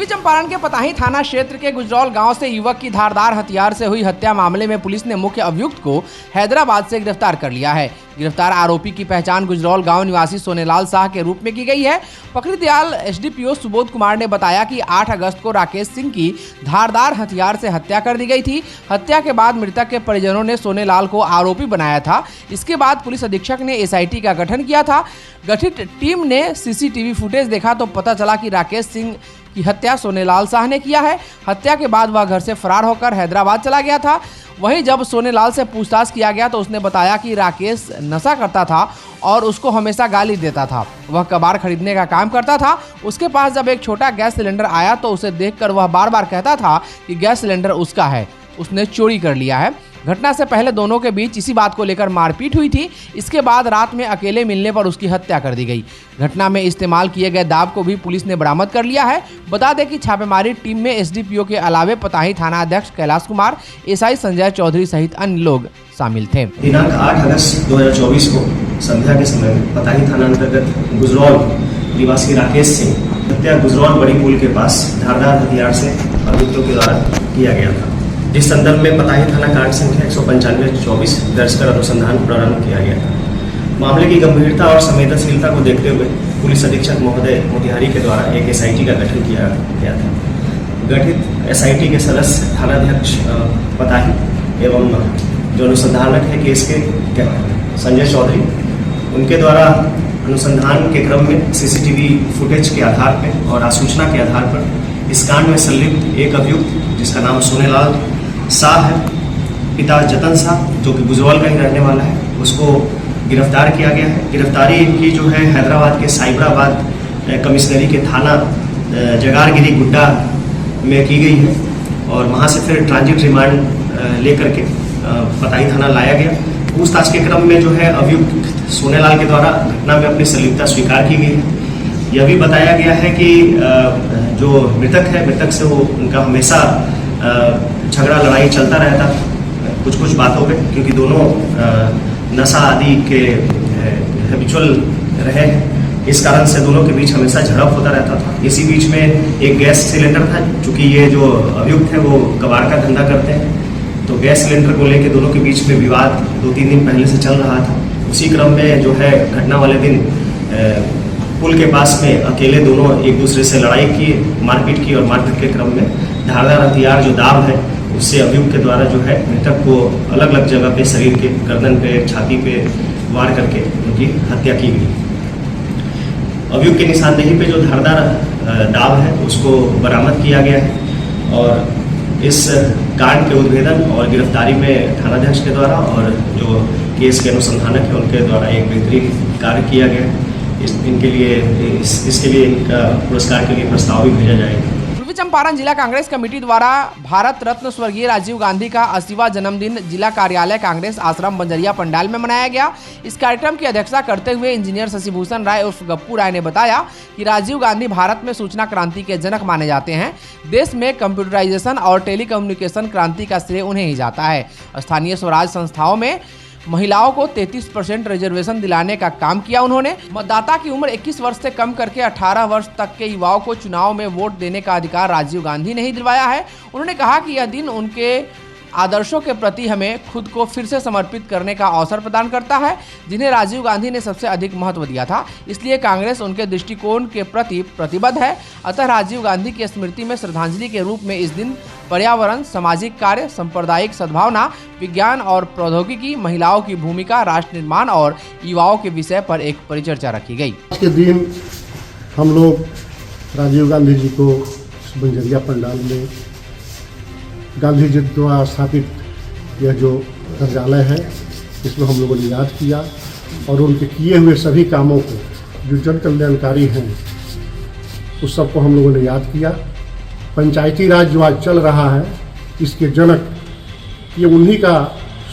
पूर्वी चंपारण के पताही थाना क्षेत्र के गुजरौल गांव से युवक की धारदार हथियार से हुई हत्या मामले में पुलिस ने मुख्य अभियुक्त को हैदराबाद से गिरफ्तार कर लिया है। गिरफ्तार आरोपी की पहचान गुजरौल गांव निवासी सोनेलाल शाह के रूप में की गई है। पकड़ीदयाल एसडीपीओ सुबोध कुमार ने बताया कि 8 अगस्त को राकेश सिंह की धारदार हथियार से हत्या कर दी गई थी। हत्या के बाद मृतक के परिजनों ने सोनेलाल को आरोपी बनाया था। इसके बाद पुलिस अधीक्षक ने एसआईटी का गठन किया था। गठित टीम ने सीसीटीवी फुटेज देखा तो पता चला कि राकेश सिंह की हत्या सोनेलाल शाह ने किया है। हत्या के बाद वह घर से फरार होकर हैदराबाद चला गया था। वहीं जब सोनेलाल से पूछताछ किया गया तो उसने बताया कि राकेश नशा करता था और उसको हमेशा गाली देता था। वह कबाड़ खरीदने का काम करता था। उसके पास जब एक छोटा गैस सिलेंडर आया तो उसे देखकर वह बार बार कहता था कि गैस सिलेंडर उसका है, उसने चोरी कर लिया है। घटना से पहले दोनों के बीच इसी बात को लेकर मारपीट हुई थी। इसके बाद रात में अकेले मिलने पर उसकी हत्या कर दी गई। घटना में इस्तेमाल किए गए दाव को भी पुलिस ने बरामद कर लिया है। बता दें कि छापेमारी टीम में एसडीपीओ के अलावे पताही थाना अध्यक्ष कैलाश कुमार, एसआई संजय चौधरी सहित अन्य लोग शामिल थे। दिनांक 8 अगस्त 2024 को संध्या के समय में पताही थाना अंतर्गत गुजरौल निवासी राकेश सिंह हत्या गुजरौल बड़ी पुल के पास धारदार हथियार से अभियुक्तों के द्वारा किया गया था, जिस संदर्भ में पताही थाना कांड संख्या 195/24 दर्ज कर अनुसंधान प्रारंभ किया गया था। मामले की गंभीरता और संवेदनशीलता को देखते हुए पुलिस अधीक्षक महोदय मोतिहारी के द्वारा एक एसआईटी का गठन किया गया था। गठित एसआईटी के सदस्य थानाध्यक्ष पताही एवं जो अनुसंधानक है केस के संजय चौधरी, उनके द्वारा अनुसंधान के क्रम में सीसीटीवी फुटेज के आधार पर और आसूचना के आधार पर इस कांड में संलिप्त एक अभियुक्त जिसका नाम सोनेलाल शाह है, पिता जतन शाह जो कि गुजरौल का ही रहने वाला है, उसको गिरफ्तार किया गया है। गिरफ्तारी इनकी जो है हैदराबाद के साइबराबाद कमिश्नरी के थाना जगारगिरी गुड्डा में की गई है और वहाँ से फिर ट्रांजिट रिमांड लेकर के पताही थाना लाया गया। पूछताछ के क्रम में जो है अभियुक्त सोनेलाल के द्वारा घटना में अपनी संलिप्तता स्वीकार की गई है। यह भी बताया गया है कि जो मृतक से वो उनका हमेशा झगड़ा लड़ाई चलता रहता कुछ बातों पे, क्योंकि दोनों नशा आदि के हैबिचुअल रहे हैं। इस कारण से दोनों के बीच हमेशा झड़प होता रहता था। इसी बीच में एक गैस सिलेंडर था, चूँकि ये जो अभियुक्त है वो कबाड़ का धंधा करते हैं, तो गैस सिलेंडर को लेकर दोनों के बीच में विवाद 2-3 दिन पहले से चल रहा था। उसी क्रम में जो है घटना वाले दिन पुल के पास में अकेले दोनों एक दूसरे से लड़ाई की, मारपीट की और मारपीट के क्रम में धारदार हथियार जो दाव है उससे अभियुक्त के द्वारा जो है मृतक को अलग अलग जगह पे शरीर के गर्दन पे, छाती पे वार करके उनकी हत्या की गई। अभियुक्त की निशानदेही पे जो धारदार दाव है उसको बरामद किया गया है और इस कांड के उद्भेदन और गिरफ्तारी में थानाध्यक्ष के द्वारा और जो केस के अनुसंधानक है उनके द्वारा एक बेहतरीन कार्य किया गया है। इसके लिए इनका पुरस्कार के लिए प्रस्ताव भी भेजा जाएगा। पूर्वी चंपारण जिला कांग्रेस कमेटी द्वारा भारत रत्न स्वर्गीय राजीव गांधी का 80वां जन्मदिन जिला कार्यालय कांग्रेस आश्रम बंजरिया पंडाल में मनाया गया। इस कार्यक्रम की अध्यक्षता करते हुए इंजीनियर शशिभूषण राय उर्फ गप्पू राय ने बताया कि राजीव गांधी भारत में सूचना क्रांति के जनक माने जाते हैं। देश में कंप्यूटराइजेशन और टेलीकम्युनिकेशन क्रांति का श्रेय उन्हें ही जाता है। स्थानीय स्वराज संस्थाओं में महिलाओं को 33% रिजर्वेशन दिलाने का काम किया उन्होंने। मतदाता की उम्र 21 वर्ष से कम करके 18 वर्ष तक के युवाओं को चुनाव में वोट देने का अधिकार राजीव गांधी ने ही दिलवाया है। उन्होंने कहा कि यह दिन उनके आदर्शों के प्रति हमें खुद को फिर से समर्पित करने का अवसर प्रदान करता है, जिन्हें राजीव गांधी ने सबसे अधिक महत्व दिया था। इसलिए कांग्रेस उनके दृष्टिकोण के प्रति प्रतिबद्ध है। अतः राजीव गांधी की स्मृति में श्रद्धांजलि के रूप में इस दिन पर्यावरण, सामाजिक कार्य, सांप्रदायिक सद्भावना, विज्ञान और प्रौद्योगिकी, महिलाओं की भूमिका, राष्ट्र निर्माण और युवाओं के विषय पर एक परिचर्चा रखी गई। आज के दिन हम लोग राजीव गांधी जी को बंजरिया पंडाल में गांधी जी द्वारा स्थापित यह जो संग्रहालय है इसमें हम लोगों ने याद किया और उनके किए हुए सभी कामों को जो जन कल्याणकारी हैं उस सबको हम लोगों ने याद किया। पंचायती राज जो आज चल रहा है इसके जनक ये उन्हीं का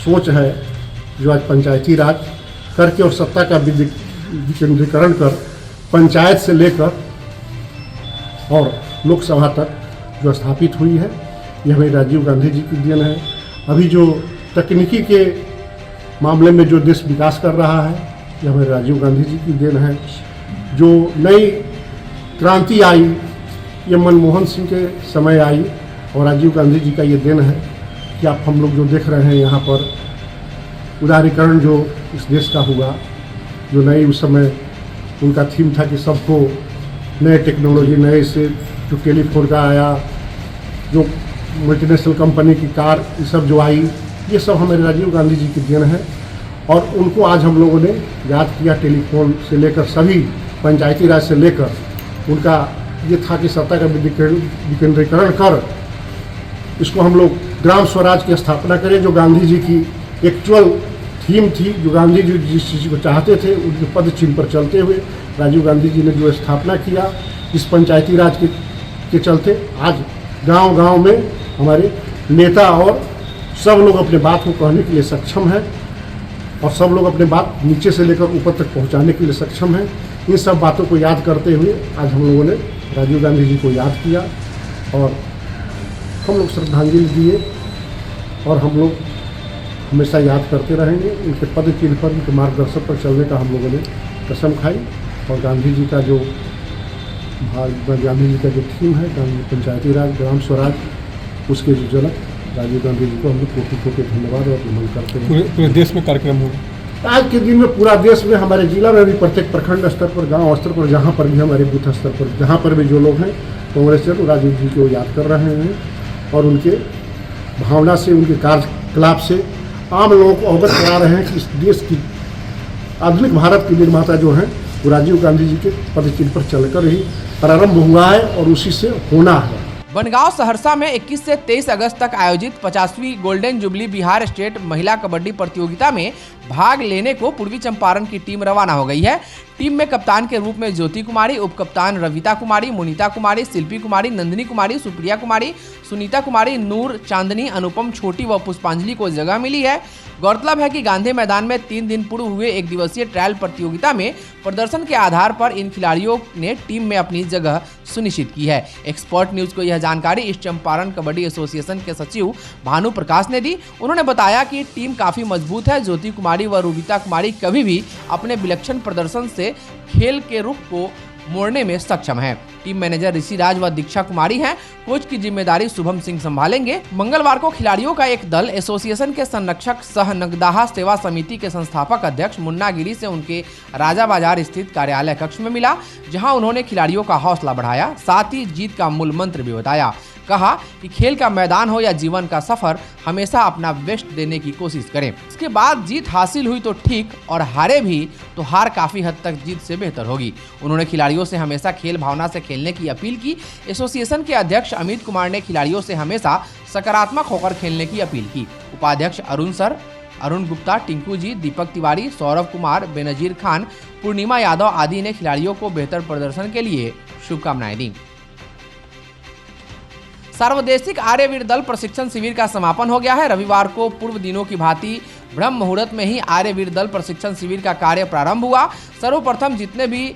सोच है जो आज पंचायती राज करके और सत्ता का विकेंद्रीकरण कर पंचायत से लेकर और लोकसभा तक जो स्थापित हुई है यह हमें राजीव गांधी जी की देन है। अभी जो तकनीकी के मामले में जो देश विकास कर रहा है यह हमें राजीव गांधी जी की देन है। जो नई क्रांति आई ये मनमोहन सिंह के समय आई और राजीव गांधी जी का ये देन है कि आप हम लोग जो देख रहे हैं यहाँ पर उदारीकरण जो इस देश का हुआ, जो नई उस समय उनका थीम था कि सबको नए टेक्नोलॉजी, नए से जो टेलीफोन का आया, जो मल्टीनेशनल कंपनी की कार, ये सब जो आई, ये सब हमारे राजीव गांधी जी की देन है। और उनको आज हम लोगों ने याद किया। टेलीफोन से लेकर सभी पंचायती राज से लेकर उनका ये था कि सत्ता का विकेंद्रीकरण कर इसको हम लोग ग्राम स्वराज की स्थापना करें, जो गांधी जी की एक्चुअल थीम थी, जो गांधी जी जिस चीज़ को चाहते थे उनके पद चिन्ह पर चलते हुए राजीव गांधी जी ने जो स्थापना किया, इस पंचायती राज के चलते आज गांव-गांव में हमारे नेता और सब लोग अपने बात को कहने के लिए सक्षम हैं और सब लोग अपने बात नीचे से लेकर ऊपर तक पहुंचाने के लिए सक्षम हैं। इन सब बातों को याद करते हुए आज हम लोगों ने राजीव गांधी जी को याद किया और हम लोग श्रद्धांजलि दिए और हम लोग हमेशा याद करते रहेंगे। उनके पद चिन्ह पर, उनके मार्गदर्शन पर चलने का हम लोगों ने कसम खाई और गांधी जी का जो थीम है, गांधी पंचायती राज, ग्राम स्वराज, उसके जो जनक राजीव गांधी जी को हम लोग कोटि धन्यवाद और नमन करते हैं। पूरे देश में कार्यक्रम होगा आज के दिन में, पूरा देश में, हमारे जिला में भी प्रत्येक प्रखंड स्तर पर, गांव स्तर पर, जहां पर भी हमारे बूथ स्तर पर, जहां पर भी जो लोग हैं कांग्रेस से राजीव जी को याद कर रहे हैं और उनके भावना से, उनके कार्यकलाप से आम लोगों को अवगत करा रहे हैं कि इस देश की आधुनिक भारत के निर्माता जो हैं वो राजीव गांधी जी के पद चिन्ह पर चलकर ही प्रारंभ हुआ है और उसी से होना है। बनगांव सहरसा में 21 से 23 अगस्त तक आयोजित 50वीं गोल्डन जुबली बिहार स्टेट महिला कबड्डी प्रतियोगिता में भाग लेने को पूर्वी चंपारण की टीम रवाना हो गई है। टीम में कप्तान के रूप में ज्योति कुमारी, उप कप्तान रविता कुमारी, मुनीता कुमारी, शिल्पी कुमारी, नंदिनी कुमारी, सुप्रिया कुमारी, सुनीता कुमारी, नूर, चांदनी, अनुपम, छोटी व पुष्पांजलि को जगह मिली है। गौरतलब है कि गांधी मैदान में 3 दिन पूर्व हुए एक दिवसीय ट्रायल प्रतियोगिता में प्रदर्शन के आधार पर इन खिलाड़ियों ने टीम में अपनी जगह सुनिश्चित की है। एक्सपर्ट न्यूज को यह जानकारी ईस्ट चंपारण कबड्डी एसोसिएशन के सचिव भानु प्रकाश ने दी। उन्होंने बताया कि टीम काफी मजबूत है। ज्योति कुमारी व रूबिता कुमारी कभी भी अपने विलक्षण प्रदर्शन से खेल के रुख को मोड़ने में सक्षम है। टीम मैनेजर ऋषि राज व दीक्षा कुमारी हैं। कोच की जिम्मेदारी शुभम सिंह संभालेंगे। मंगलवार को खिलाड़ियों का एक दल एसोसिएशन के संरक्षक सह नगदाहा सेवा समिति के संस्थापक अध्यक्ष मुन्ना गिरी से उनके राजा बाजार स्थित कार्यालय कक्ष में मिला, जहां उन्होंने खिलाड़ियों का हौसला बढ़ाया, साथ ही जीत का मूल मंत्र भी बताया। कहा कि खेल का मैदान हो या जीवन का सफर, हमेशा अपना बेस्ट देने की कोशिश करें। इसके बाद जीत हासिल हुई तो ठीक, और हारे भी तो हार काफी हद तक जीत से बेहतर होगी। उन्होंने खिलाड़ियों से हमेशा खेल भावना से खेलने की अपील की। एसोसिएशन के अध्यक्ष अमित कुमार ने खिलाड़ियों से हमेशा सकारात्मक होकर खेलने की अपील की। उपाध्यक्ष अरुण सर, अरुण गुप्ता, टिंकू जी, दीपक तिवारी, सौरभ कुमार, बेनजीर खान, पूर्णिमा यादव आदि ने खिलाड़ियों को बेहतर प्रदर्शन के लिए शुभकामनाएं दी। सार्वदेशिक आर्यवीर दल प्रशिक्षण शिविर का समापन हो गया है। रविवार को पूर्व दिनों की भांति ब्रह्म मुहूर्त में ही आर्यवीर दल प्रशिक्षण शिविर का कार्य प्रारंभ हुआ। सर्वप्रथम जितने भी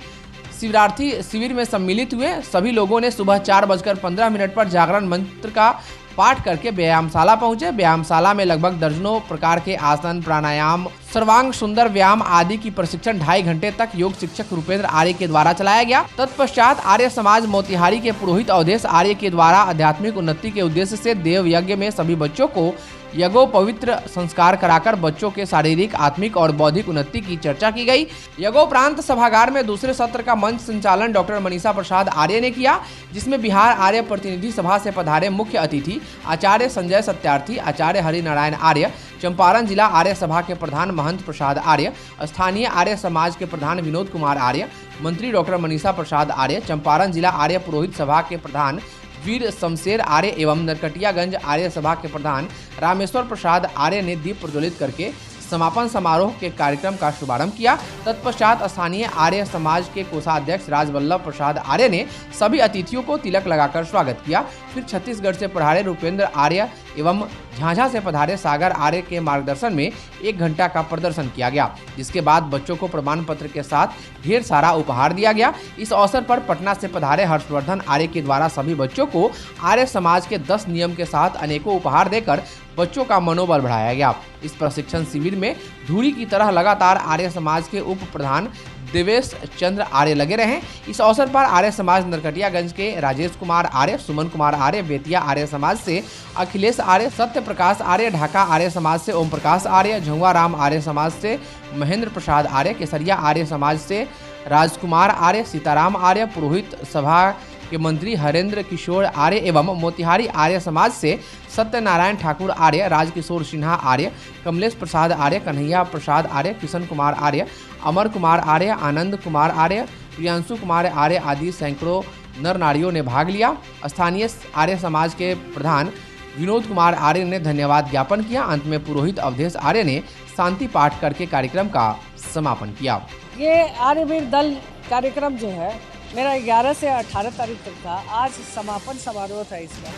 शिविरार्थी शिविर में सम्मिलित हुए, सभी लोगों ने सुबह 4:15 पर जागरण मंत्र का पाठ करके व्यायामशाला पहुंचे। व्यायामशाला में लगभग दर्जनों प्रकार के आसन, प्राणायाम, सर्वांग सुंदर व्यायाम आदि की प्रशिक्षण 2.5 घंटे तक योग शिक्षक रूपेंद्र आर्य के द्वारा चलाया गया। तत्पश्चात आर्य समाज मोतिहारी के पुरोहित अवधेश आर्य के द्वारा आध्यात्मिक उन्नति के उद्देश्य से देव यज्ञ में सभी बच्चों को यज्ञोपवित्र संस्कार कराकर बच्चों के शारीरिक, आत्मिक और बौद्धिक उन्नति की चर्चा की गई। यज्ञोपरांत सभागार में दूसरे सत्र का मंच संचालन डॉक्टर मनीषा प्रसाद आर्य ने किया, जिसमें बिहार आर्य प्रतिनिधि सभा से पधारे मुख्य अतिथि आचार्य संजय सत्यार्थी, आचार्य हरिनारायण आर्य, चंपारण जिला आर्य सभा के प्रधान महंत प्रसाद आर्य, स्थानीय आर्य समाज के प्रधान विनोद कुमार आर्य, मंत्री डॉक्टर मनीषा प्रसाद आर्य, चंपारण जिला आर्य पुरोहित सभा के प्रधान वीर शमशेर आर्य एवं नरकटियागंज आर्य सभा के प्रधान रामेश्वर प्रसाद आर्य ने दीप प्रज्वलित करके समापन समारोह के कार्यक्रम का शुभारंभ किया। तत्पश्चात स्थानीय आर्य समाज के कोषाध्यक्ष राजवल्लभ प्रसाद आर्य ने सभी अतिथियों को तिलक लगाकर स्वागत किया। फिर छत्तीसगढ़ से पधारे रूपेंद्र आर्य एवं झांझा से पधारे सागर आर्य के मार्गदर्शन में 1 घंटा का प्रदर्शन किया गया, जिसके बाद बच्चों को प्रमाण पत्र के साथ ढेर सारा उपहार दिया गया। इस अवसर पर पटना से पधारे हर्षवर्धन आर्य के द्वारा सभी बच्चों को आर्य समाज के 10 नियम के साथ अनेकों उपहार देकर बच्चों का मनोबल बढ़ाया गया। इस प्रशिक्षण शिविर में धूरी की तरह लगातार आर्य समाज के उप प्रधान देवेश चंद्र आर्य लगे रहे। इस अवसर पर आर्य समाज नरकटियागंज के राजेश कुमार आर्य, सुमन कुमार आर्य, बेतिया आर्य समाज से अखिलेश आर्य, सत्य प्रकाश आर्य, ढाका आर्य समाज से ओम प्रकाश आर्य, झुंगवा राम आर्य समाज से महेंद्र प्रसाद आर्य, केसरिया आर्य समाज से राजकुमार आर्य, सीताराम आर्य, पुरोहित सभा के मंत्री हरेंद्र किशोर आर्य एवं मोतिहारी आर्य समाज से सत्यनारायण ठाकुर आर्य, राजकिशोर सिन्हा आर्य, कमलेश प्रसाद आर्य, कन्हैया प्रसाद आर्य, किशन कुमार आर्य, अमर कुमार आर्य, आनंद कुमार आर्य, प्रियांशु कुमार आर्य आदि सैकड़ों नर नारियों ने भाग लिया। स्थानीय आर्य समाज के प्रधान विनोद कुमार आर्य ने धन्यवाद ज्ञापन किया। अंत में पुरोहित अवधेश आर्य ने शांति पाठ करके कार्यक्रम का समापन किया। ये आर्यवीर दल कार्यक्रम जो है मेरा 11 से 18 तारीख तक था। आज समापन समारोह था। इसका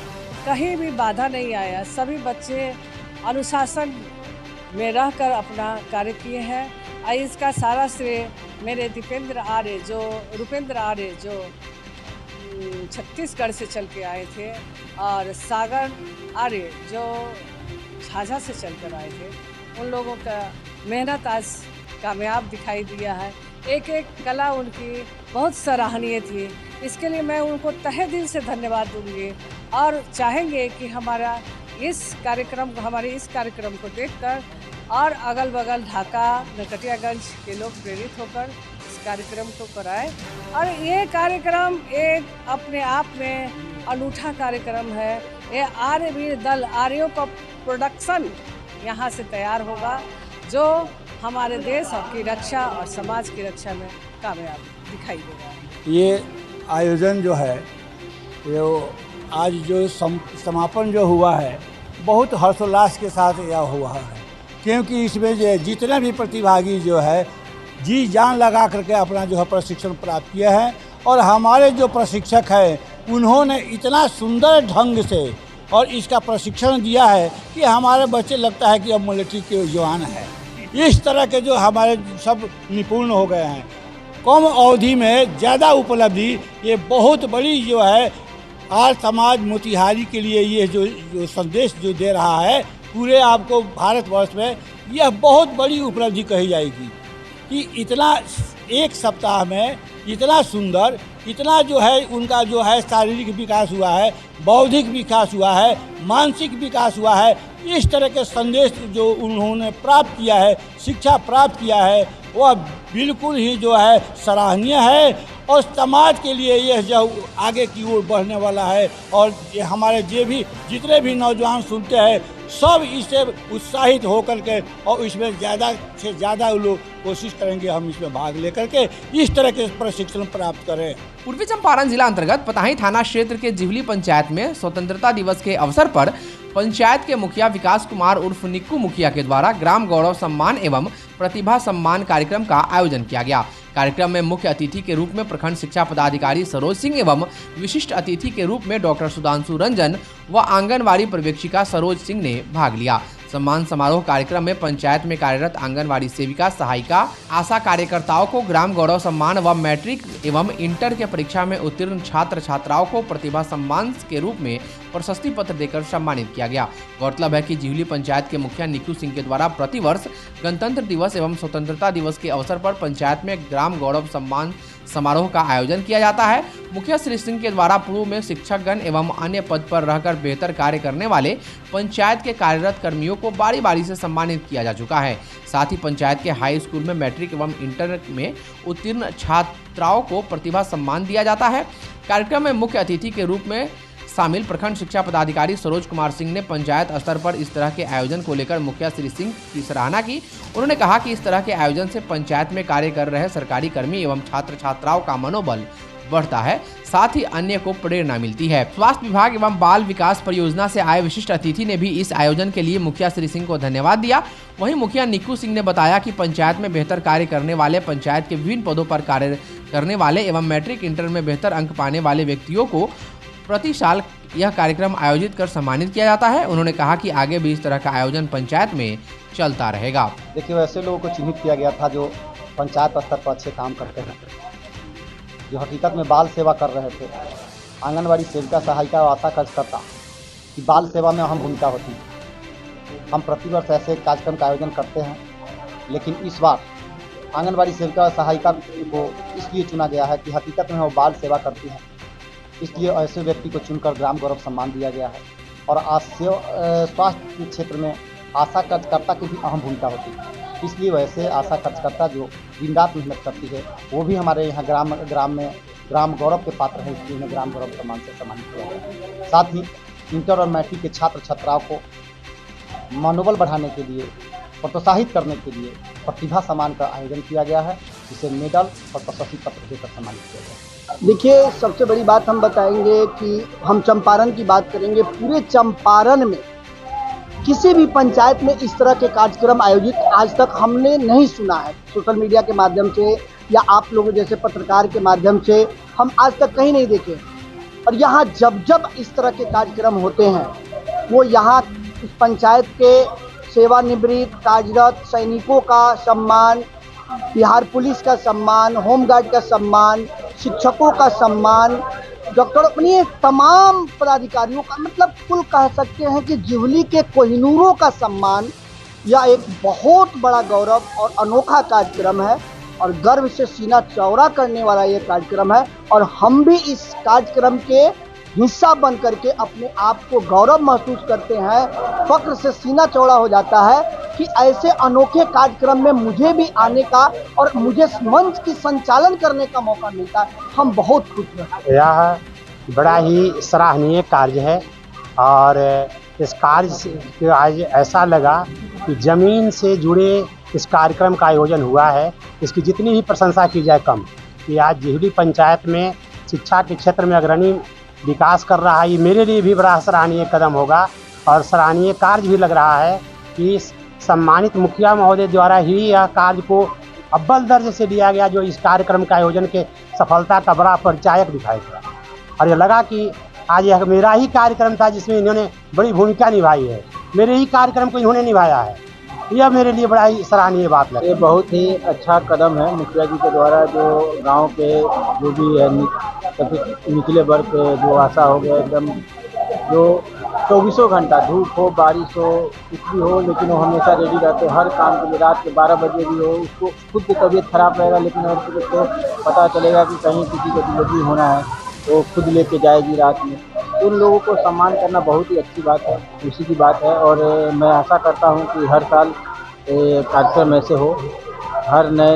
कहीं भी बाधा नहीं आया। सभी बच्चे अनुशासन में रहकर अपना कार्य किए हैं। इसका सारा श्रेय मेरे रुपेंद्र आर्य जो छत्तीसगढ़ से चल के आए थे, और सागर आर्य जो झाझा से चलकर आए थे, उन लोगों का मेहनत आज कामयाब दिखाई दिया है। एक एक कला उनकी बहुत सराहनीय थी। इसके लिए मैं उनको तहे दिल से धन्यवाद दूंगी और चाहेंगे कि हमारे इस कार्यक्रम को देखकर और अगल बगल ढाका नरकटियागंज के लोग प्रेरित होकर इस कार्यक्रम को कराएं। और ये कार्यक्रम एक अपने आप में अनूठा कार्यक्रम है। ये आर्यवीर दल आर्यों का प्रोडक्शन यहाँ से तैयार होगा, जो हमारे देश की रक्षा और समाज की रक्षा में कामयाब दिखाई देगा। ये आयोजन जो है, ये आज जो समापन जो हुआ है, बहुत हर्षोल्लास के साथ यह हुआ है, क्योंकि इसमें जो जितने भी प्रतिभागी जो है जी जान लगा करके अपना जो है प्रशिक्षण प्राप्त किया है। और हमारे जो प्रशिक्षक हैं उन्होंने इतना सुंदर ढंग से और इसका प्रशिक्षण दिया है कि हमारे बच्चे लगता है कि अब मिलिट्री के जवान हैं। इस तरह के जो हमारे सब निपुण हो गए हैं। कम अवधि में ज़्यादा उपलब्धि, ये बहुत बड़ी जो है आर्य समाज मोतिहारी के लिए ये जो संदेश जो दे रहा है, पूरे आपको भारतवर्ष में यह बहुत बड़ी उपलब्धि कही जाएगी कि इतना एक सप्ताह में इतना सुंदर, इतना जो है उनका जो है शारीरिक विकास हुआ है, बौद्धिक विकास हुआ है, मानसिक विकास हुआ है। इस तरह के संदेश जो उन्होंने प्राप्त किया है, शिक्षा प्राप्त किया है, वह बिल्कुल ही जो है सराहनीय है और समाज के लिए यह जो आगे की ओर बढ़ने वाला है। और ये हमारे जितने भी नौजवान सुनते हैं, सब इससे उत्साहित होकर के और इसमें ज़्यादा से ज़्यादा लोग कोशिश करेंगे हम इसमें भाग लेकर के इस तरह के प्रशिक्षण प्राप्त करें। पूर्वी चंपारण जिला अंतर्गत पताही थाना क्षेत्र के जिवली पंचायत में स्वतंत्रता दिवस के अवसर पर पंचायत के मुखिया विकास कुमार उर्फ निक्कू मुखिया के द्वारा ग्राम गौरव सम्मान एवं प्रतिभा सम्मान कार्यक्रम का आयोजन किया गया। कार्यक्रम में मुख्य अतिथि के रूप में प्रखंड शिक्षा पदाधिकारी सरोज सिंह एवं विशिष्ट अतिथि के रूप में डॉक्टर सुधांशु रंजन व आंगनवाड़ी पर्यवेक्षिका सरोज सिंह ने भाग लिया। सम्मान समारोह कार्यक्रम में पंचायत में कार्यरत आंगनवाड़ी सेविका, सहायिका, आशा कार्यकर्ताओं को ग्राम गौरव सम्मान व मैट्रिक एवं इंटर के परीक्षा में उत्तीर्ण छात्र छात्राओं को प्रतिभा सम्मान के रूप में प्रशस्ति पत्र देकर सम्मानित किया गया। गौरतलब है कि जिवली पंचायत के मुखिया निक्कू सिंह के द्वारा प्रतिवर्ष गणतंत्र दिवस एवं स्वतंत्रता दिवस के अवसर पर पंचायत में ग्राम गौरव सम्मान समारोह का आयोजन किया जाता है। मुखिया श्री सिंह के द्वारा पूर्व में शिक्षकगण एवं अन्य पद पर रहकर बेहतर कार्य करने वाले पंचायत के कार्यरत कर्मियों को बारी बारी से सम्मानित किया जा चुका है। साथ ही पंचायत के हाई स्कूल में मैट्रिक एवं इंटर में उत्तीर्ण छात्राओं को प्रतिभा सम्मान दिया जाता है। कार्यक्रम में मुख्य अतिथि के रूप में शामिल प्रखंड शिक्षा पदाधिकारी सरोज कुमार सिंह ने पंचायत स्तर पर इस तरह के आयोजन को लेकर मुखिया श्री सिंह की सराहना की। उन्होंने कहा कि इस तरह के आयोजन से पंचायत में कार्य कर रहे सरकारी कर्मी एवं छात्र छात्राओं का मनोबल बढ़ता है, साथ ही अन्य को प्रेरणा मिलती है। स्वास्थ्य विभाग एवं बाल विकास परियोजना से आए विशिष्ट अतिथि ने भी इस आयोजन के लिए मुखिया श्री सिंह को धन्यवाद दिया। वहीं मुखिया निक्कू सिंह ने बताया कि पंचायत में बेहतर कार्य करने वाले, पंचायत के विभिन्न पदों पर कार्य करने वाले एवं मैट्रिक इंटर में बेहतर अंक पाने वाले व्यक्तियों को प्रति साल यह कार्यक्रम आयोजित कर सम्मानित किया जाता है। उन्होंने कहा कि आगे भी इस तरह का आयोजन पंचायत में चलता रहेगा। देखिए, वैसे लोगों को चिन्हित किया गया था जो पंचायत स्तर पर अच्छे काम करते हैं, जो हकीकत में बाल सेवा कर रहे थे। आंगनवाड़ी सेविका, सहायिका और आशा कार्यकर्ता की बाल सेवा में अहम भूमिका होती है। हम प्रतिवर्ष ऐसे कार्यक्रम का आयोजन करते हैं, लेकिन इस बार आंगनबाड़ी सेविका और सहायिका को इसलिए चुना गया है कि हकीकत में वो बाल सेवा करती हैं, इसलिए ऐसे व्यक्ति को चुनकर ग्राम गौरव सम्मान दिया गया है। और स्वास्थ्य के क्षेत्र में आशा कार्यकर्ता की भी अहम भूमिका होती है, इसलिए वैसे आशा कार्यकर्ता जो दिन रात मेहनत करती है वो भी हमारे यहाँ ग्राम गौरव के पात्र हैं, इसलिए उन्हें ग्राम गौरव सम्मान से सम्मानित किया गया। साथ ही इंटर और मैट्रिक के छात्र छात्राओं को मनोबल बढ़ाने के लिए, प्रोत्साहित करने के लिए प्रतिभा सम्मान का आयोजन किया गया है, जिसे मेडल और प्रशस्ति पत्र देकर सम्मानित किया गया। देखिए, सबसे बड़ी बात हम बताएंगे कि हम चंपारण की बात करेंगे। पूरे चंपारण में किसी भी पंचायत में इस तरह के कार्यक्रम आयोजित आज तक हमने नहीं सुना है। सोशल मीडिया के माध्यम से या आप लोगों जैसे पत्रकार के माध्यम से हम आज तक कहीं नहीं देखे। और यहाँ जब जब इस तरह के कार्यक्रम होते हैं, वो यहाँ इस पंचायत के सेवानिवृत्त कार्यरत सैनिकों का सम्मान, बिहार पुलिस का सम्मान, होमगार्ड का सम्मान, शिक्षकों का सम्मान, डॉक्टर अपनी तमाम पदाधिकारियों का, मतलब कुल कह सकते हैं कि जिवली के कोहिनूरों का सम्मान, यह एक बहुत बड़ा गौरव और अनोखा कार्यक्रम है और गर्व से सीना चौड़ा करने वाला ये कार्यक्रम है। और हम भी इस कार्यक्रम के हिस्सा बन करके अपने आप को गौरव महसूस करते हैं, फक्र से सीना चौड़ा हो जाता है कि ऐसे अनोखे कार्यक्रम में मुझे भी आने का और मुझे मंच की संचालन करने का मौका मिलता है। हम बहुत खुश हैं। यह बड़ा ही सराहनीय कार्य है और इस कार्य से आज ऐसा लगा कि ज़मीन से जुड़े इस कार्यक्रम का आयोजन हुआ है। इसकी जितनी भी प्रशंसा की जाए कम, कि आज जिहली पंचायत में शिक्षा के क्षेत्र में अग्रणी विकास कर रहा है, ये मेरे लिए भी बड़ा सराहनीय कदम होगा। और सराहनीय कार्य भी लग रहा है कि सम्मानित मुखिया महोदय द्वारा ही यह कार्य को अव्वल दर्जे से दिया गया, जो इस कार्यक्रम के आयोजन के सफलता का बड़ा परिचायक दिखाई दिया। और ये लगा कि आज यह मेरा ही कार्यक्रम था जिसमें इन्होंने बड़ी भूमिका निभाई है, मेरे ही कार्यक्रम को इन्होंने निभाया है, यह मेरे लिए बड़ा ही सराहनीय बात लगी। ये बहुत ही अच्छा कदम है मुखिया जी के द्वारा, जो गांव के जो भी है निचले वर्ग के जो आशा हो गया, एकदम जो 24 घंटा धूप हो, बारिश हो, कुछ भी हो, लेकिन वो हमेशा रेडी रहते हैं हर काम के लिए। रात के 12 बजे भी हो, उसको खुद की तबीयत खराब रहेगा, लेकिन उसको पता चलेगा कि कहीं किसी को डिलीवरी होना है, वो खुद लेके जाएगी रात में। उन लोगों को सम्मान करना बहुत ही अच्छी बात है, खुशी की बात है। और मैं आशा करता हूं कि हर साल कार्यक्रम ऐसे हो, हर नए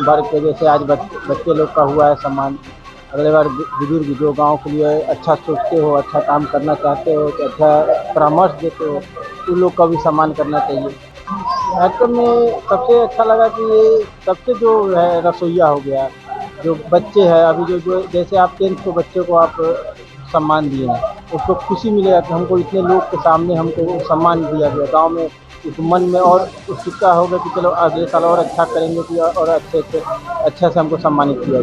वर्ग के, जैसे आज बच्चे लोग का हुआ है सम्मान, अगले बार बुजुर्ग जो गांव के लिए अच्छा सोचते हो, अच्छा काम करना चाहते हो, तो अच्छा परामर्श देते हो, उन लोग का भी सम्मान करना चाहिए। कार्यक्रम में सबसे अच्छा लगा कि ये सबसे जो है रसोईया हो गया, जो बच्चे हैं अभी जो जैसे आप 10th के बच्चे को आप सम्मान दिए हैं, उसको खुशी मिलेगा कि हमको इतने लोग के सामने हमको सम्मान दिया गया। गांव में उस मन में और उत्सुकता होगा कि चलो अगले साल और अच्छा करेंगे कि और अच्छे से हमको सम्मानित किया जाए।